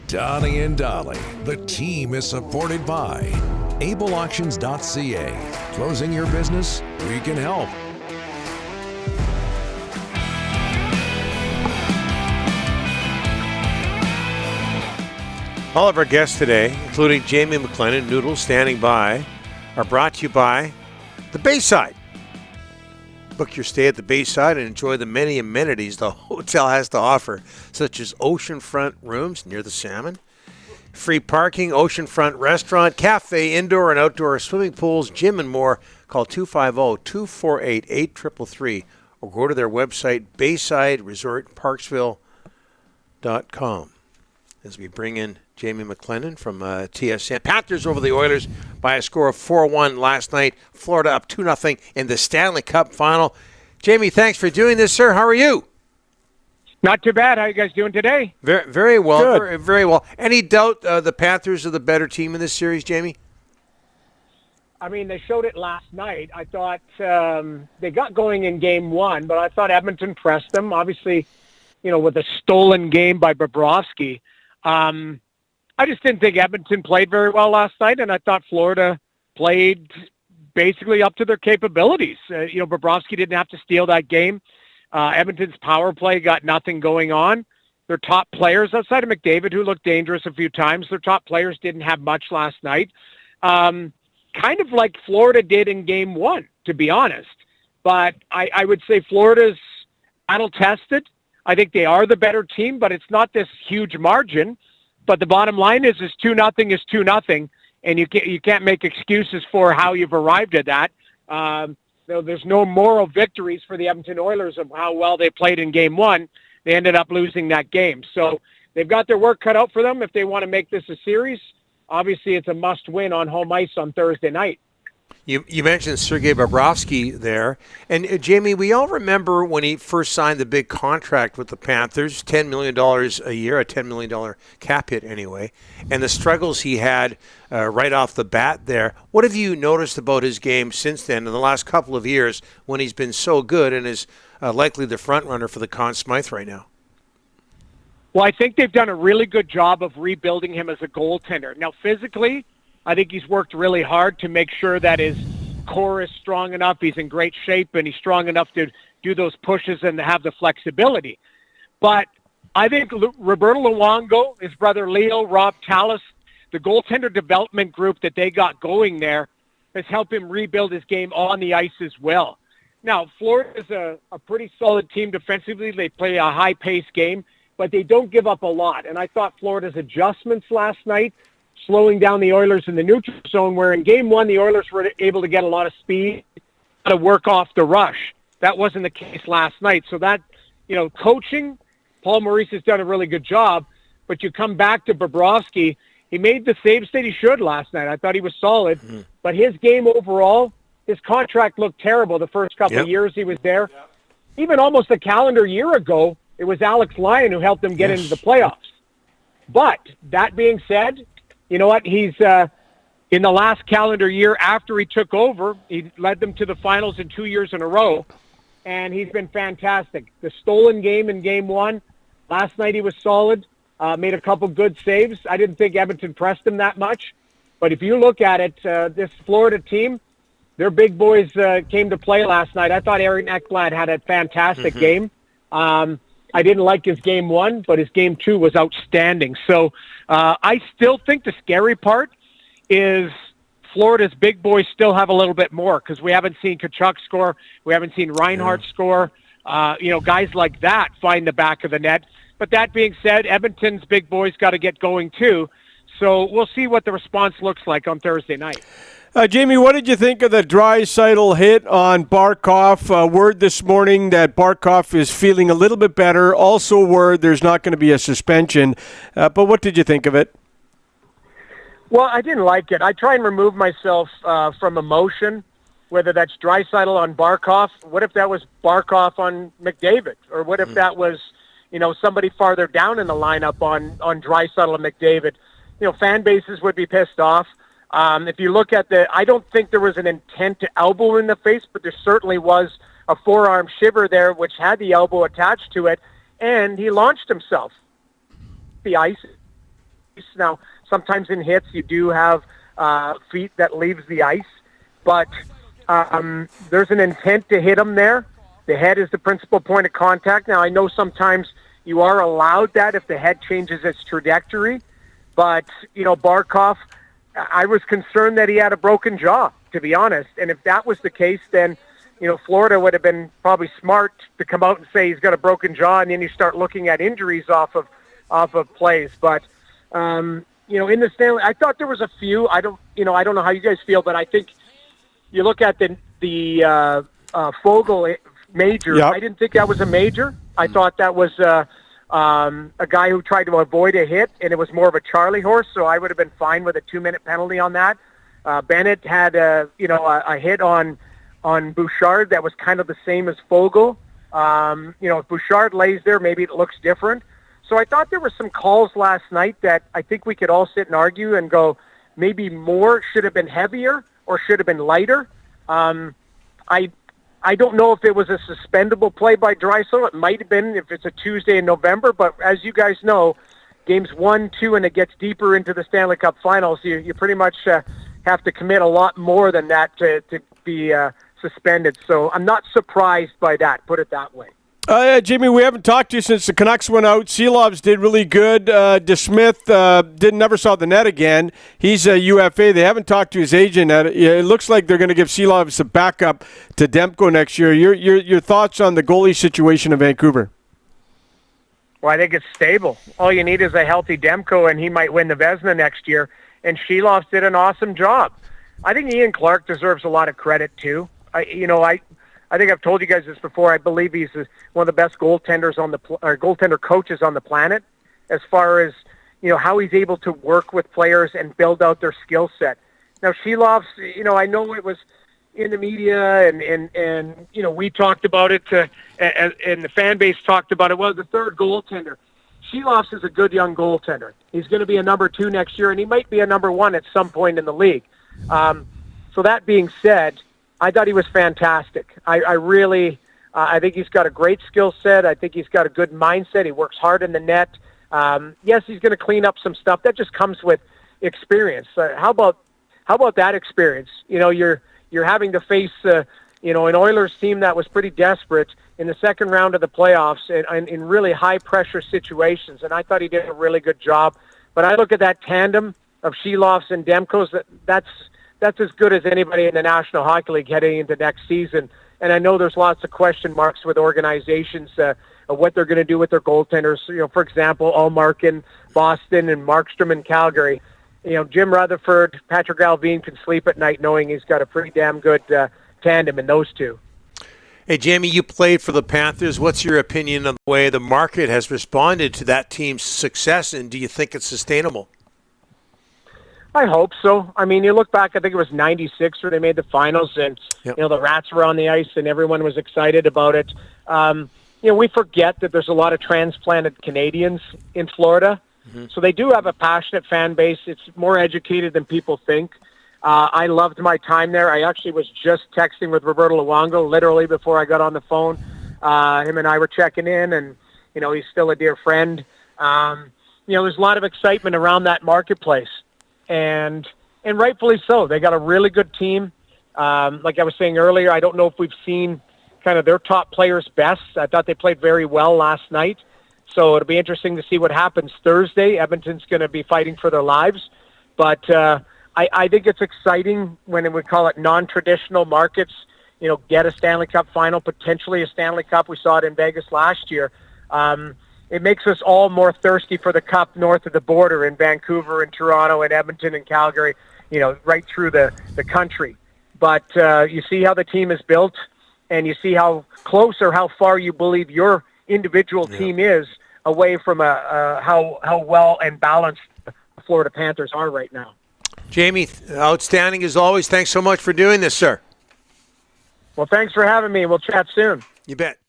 Donnie and Dolly. The team is supported by ableauctions.ca. Closing your business? We can help. All of our guests today, including Jamie McLennan, Noodles, standing by, are brought to you by the Bayside. Book your stay at the Bayside and enjoy the many amenities the hotel has to offer, such as oceanfront rooms near the salmon, free parking, oceanfront restaurant, cafe, indoor and outdoor swimming pools, gym, and more. Call 250-248-8333 or go to their website, BaysideResortParksville.com. As we bring in Jamie McLennan from TSN. Panthers over the Oilers by a score of 4-1 last night. Florida up 2-0 in the Stanley Cup final. Jamie, thanks for doing this, sir. How are you? Not too bad. How are you guys doing today? Very, very well. Good. Very, very well. Any doubt the Panthers are the better team in this series, Jamie? I mean, they showed it last night. I thought they got going in game one, but I thought Edmonton pressed them. Obviously, with a stolen game by Bobrovsky. I just didn't think Edmonton played very well last night, and I thought Florida played basically up to their capabilities. Bobrovsky didn't have to steal that game. Edmonton's power play got nothing going on. Their top players, outside of McDavid, who looked dangerous a few times, their top players didn't have much last night. Kind of like Florida did in game one, to be honest. But I would say Florida's battle-tested. I think they are the better team, but it's not this huge margin. But the bottom line is 2-0 is 2-0, and you can't make excuses for how you've arrived at that. There's no moral victories for the Edmonton Oilers of how well they played in game one. They ended up losing that game. So they've got their work cut out for them if they want to make this a series. Obviously, it's a must-win on home ice on Thursday night. You mentioned Sergei Bobrovsky there. And, Jamie, we all remember when he first signed the big contract with the Panthers, $10 million a year, a $10 million cap hit anyway, and the struggles he had right off the bat there. What have you noticed about his game since then in the last couple of years when he's been so good and is likely the front runner for the Conn Smythe right now? Well, I think they've done a really good job of rebuilding him as a goaltender. Now, physically, I think he's worked really hard to make sure that his core is strong enough. He's in great shape, and he's strong enough to do those pushes and to have the flexibility. But I think Roberto Luongo, his brother Leo, Rob Tallis, the goaltender development group that they got going there has helped him rebuild his game on the ice as well. Now, Florida is a pretty solid team defensively. They play a high-paced game, but they don't give up a lot. And I thought Florida's adjustments last night, slowing down the Oilers in the neutral zone, where in game one the Oilers were able to get a lot of speed to work off the rush. That wasn't the case last night. So that, coaching, Paul Maurice has done a really good job, but you come back to Bobrovsky, he made the saves that he should last night. I thought he was solid, but his game overall, his contract looked terrible the first couple of years he was there. Even almost a calendar year ago, it was Alex Lyon who helped him get into the playoffs. But that being said, you know what? He's in the last calendar year after he took over, he led them to the finals in 2 years in a row, and he's been fantastic. The stolen game in game one, last night he was solid, made a couple good saves. I didn't think Edmonton pressed him that much, but if you look at it, this Florida team, their big boys came to play last night. I thought Aaron Ekblad had a fantastic game. I didn't like his game one, but his game two was outstanding. So I still think the scary part is Florida's big boys still have a little bit more because we haven't seen Tkachuk score. We haven't seen Reinhart score. Guys like that find the back of the net. But that being said, Edmonton's big boys got to get going too. So we'll see what the response looks like on Thursday night. Jamie, what did you think of the Draisaitl hit on Barkov? Word this morning that Barkov is feeling a little bit better. Also word there's not going to be a suspension. But what did you think of it? Well, I didn't like it. I try and remove myself from emotion, whether that's Draisaitl on Barkov. What if that was Barkov on McDavid? Or what if that was, somebody farther down in the lineup on Draisaitl and McDavid? Fan bases would be pissed off. If you look at I don't think there was an intent to elbow in the face, but there certainly was a forearm shiver there, which had the elbow attached to it, and he launched himself. The ice, Now, sometimes in hits you do have feet that leaves the ice, but there's an intent to hit him there. The head is the principal point of contact. Now, I know sometimes you are allowed that if the head changes its trajectory, but, Barkov, I was concerned that he had a broken jaw, to be honest. And if that was the case, then, Florida would have been probably smart to come out and say he's got a broken jaw, and then you start looking at injuries off of plays. But, in the Stanley, I thought there was a few. I don't know how you guys feel, but I think you look at the Fogle major. Yep. I didn't think that was a major. I thought that was a guy who tried to avoid a hit, and it was more of a Charlie horse, so I would have been fine with a 2-minute penalty on that. Bennett had a hit on Bouchard that was kind of the same as Fogle. If Bouchard lays there, maybe it looks different. So I thought there were some calls last night that I think we could all sit and argue and go, maybe more should have been heavier or should have been lighter. I don't know if it was a suspendable play by Draisaitl. It might have been if it's a Tuesday in November, but as you guys know, games 1, 2, and it gets deeper into the Stanley Cup Finals, you pretty much have to commit a lot more than that to be suspended. So I'm not surprised by that, put it that way. Jimmy, we haven't talked to you since the Canucks went out. Silovs did really good. DeSmith never saw the net again. He's a UFA. They haven't talked to his agent. It looks like they're going to give Silovs a backup to Demko next year. Your thoughts on the goalie situation in Vancouver? Well, I think it's stable. All you need is a healthy Demko, and he might win the Vezina next year. And Silovs did an awesome job. I think Ian Clark deserves a lot of credit, too. I think I've told you guys this before. I believe he's one of the best goaltenders goaltender coaches on the planet, as far as how he's able to work with players and build out their skill set. Now, Silovs, I know it was in the media and we talked about it, and the fan base talked about it. Well, the third goaltender. Silovs is a good young goaltender. He's going to be a number 2 next year, and he might be a number 1 at some point in the league. So that being said, I thought he was fantastic. I really think he's got a great skill set. I think he's got a good mindset. He works hard in the net. Yes, he's going to clean up some stuff. That just comes with experience. How about that experience? You're having to face an Oilers team that was pretty desperate in the second round of the playoffs and in really high pressure situations. And I thought he did a really good job. But I look at that tandem of Silovs and Demko. That's as good as anybody in the National Hockey League heading into next season. And I know there's lots of question marks with organizations of what they're going to do with their goaltenders. For example, Ullmark in Boston and Markstrom in Calgary. Jim Rutherford, Patrick Alvin can sleep at night knowing he's got a pretty damn good tandem in those two. Hey, Jamie, you played for the Panthers. What's your opinion of the way the market has responded to that team's success, and do you think it's sustainable? I hope so. I mean, you look back, I think it was 96 where they made the finals, and Yep. the Rats were on the ice and everyone was excited about it. We forget that there's a lot of transplanted Canadians in Florida. Mm-hmm. So they do have a passionate fan base. It's more educated than people think. I loved my time there. I actually was just texting with Roberto Luongo literally before I got on the phone. Him and I were checking in, and, he's still a dear friend. There's a lot of excitement around that marketplace. And rightfully so. They got a really good team. Like I was saying earlier, I don't know if we've seen kind of their top players' best. I thought they played very well last night. So it'll be interesting to see what happens Thursday. Edmonton's going to be fighting for their lives. But I think it's exciting when we call it non-traditional markets, get a Stanley Cup final, potentially a Stanley Cup. We saw it in Vegas last year. It makes us all more thirsty for the Cup north of the border in Vancouver and Toronto and Edmonton and Calgary, right through the country. But you see how the team is built, and you see how close or how far you believe your individual team is away from how well and balanced the Florida Panthers are right now. Jamie, outstanding as always. Thanks so much for doing this, sir. Well, thanks for having me. We'll chat soon. You bet.